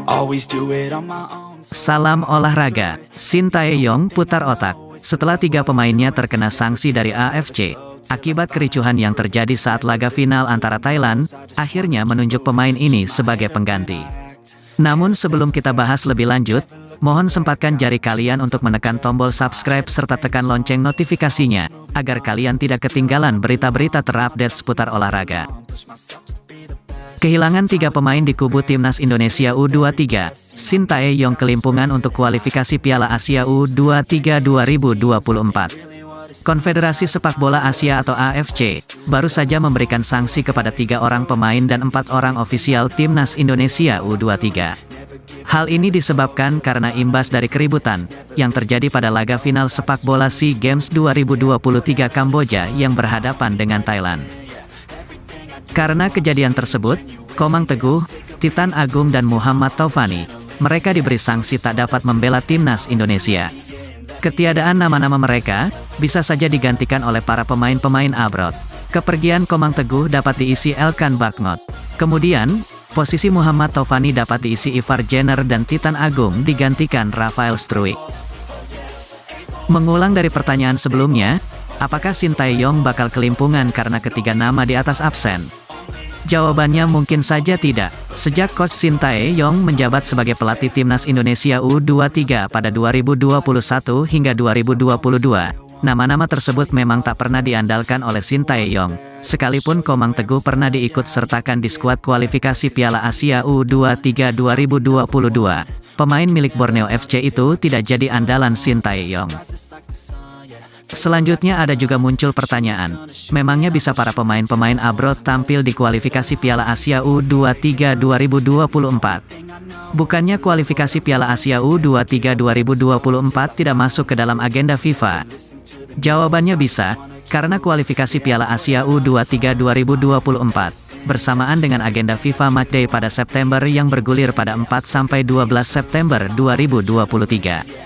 always do it on my own. Salam olahraga, Shin Tae-yong putar otak. Setelah 3 pemainnya terkena sanksi dari AFC, akibat kericuhan yang terjadi saat laga final antara Thailand, akhirnya menunjuk pemain ini sebagai pengganti. Namun sebelum kita bahas lebih lanjut, mohon sempatkan jari kalian untuk menekan tombol subscribe serta tekan lonceng notifikasinya, agar kalian tidak ketinggalan berita-berita terupdate seputar olahraga. Kehilangan 3 pemain di kubu Timnas Indonesia U23, Shin Tae-yong kelimpungan untuk kualifikasi Piala Asia U23 2024. Konfederasi Sepak Bola Asia atau AFC, baru saja memberikan sanksi kepada 3 orang pemain dan 4 orang ofisial Timnas Indonesia U23. Hal ini disebabkan karena imbas dari keributan yang terjadi pada laga final sepak bola SEA Games 2023 Kamboja yang berhadapan dengan Thailand. Karena kejadian tersebut, Komang Teguh, Titan Agung dan Muhammad Taufani, mereka diberi sanksi tak dapat membela Timnas Indonesia. Ketiadaan nama-nama mereka bisa saja digantikan oleh para pemain-pemain abroad. Kepergian Komang Teguh dapat diisi Elkan Bagnot. Kemudian, posisi Muhammad Taufani dapat diisi Ivar Jenner dan Titan Agung digantikan Rafael Struijk. Mengulang dari pertanyaan sebelumnya, apakah Shin Tae-yong bakal kelimpungan karena ketiga nama di atas absen? Jawabannya mungkin saja tidak. Sejak Coach Shin Tae-yong menjabat sebagai pelatih Timnas Indonesia U23 pada 2021 hingga 2022, nama-nama tersebut memang tak pernah diandalkan oleh Shin Tae-yong. Sekalipun Komang Teguh pernah diikut sertakan di skuad kualifikasi Piala Asia U23 2022, pemain milik Borneo FC itu tidak jadi andalan Shin Tae-yong. Selanjutnya ada juga muncul pertanyaan, memangnya bisa para pemain-pemain abroad tampil di kualifikasi Piala Asia U23 2024? Bukannya kualifikasi Piala Asia U23 2024 tidak masuk ke dalam agenda FIFA? Jawabannya bisa, karena kualifikasi Piala Asia U23 2024, bersamaan dengan agenda FIFA Matchday pada September yang bergulir pada 4-12 September 2023.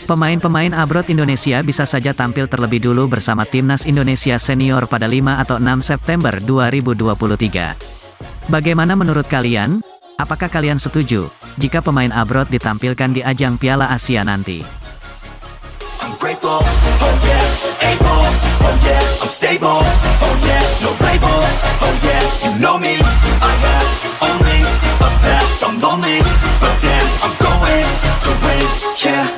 Pemain-pemain abroad Indonesia bisa saja tampil terlebih dulu bersama Timnas Indonesia Senior pada 5 atau 6 September 2023. Bagaimana menurut kalian? Apakah kalian setuju jika pemain abroad ditampilkan di ajang Piala Asia nanti? I'm grateful, oh yeah, able, oh yeah, I'm stable, oh yeah, no label, oh yeah, you know me, I have only a path, I'm lonely, but damn, I'm going to win, yeah.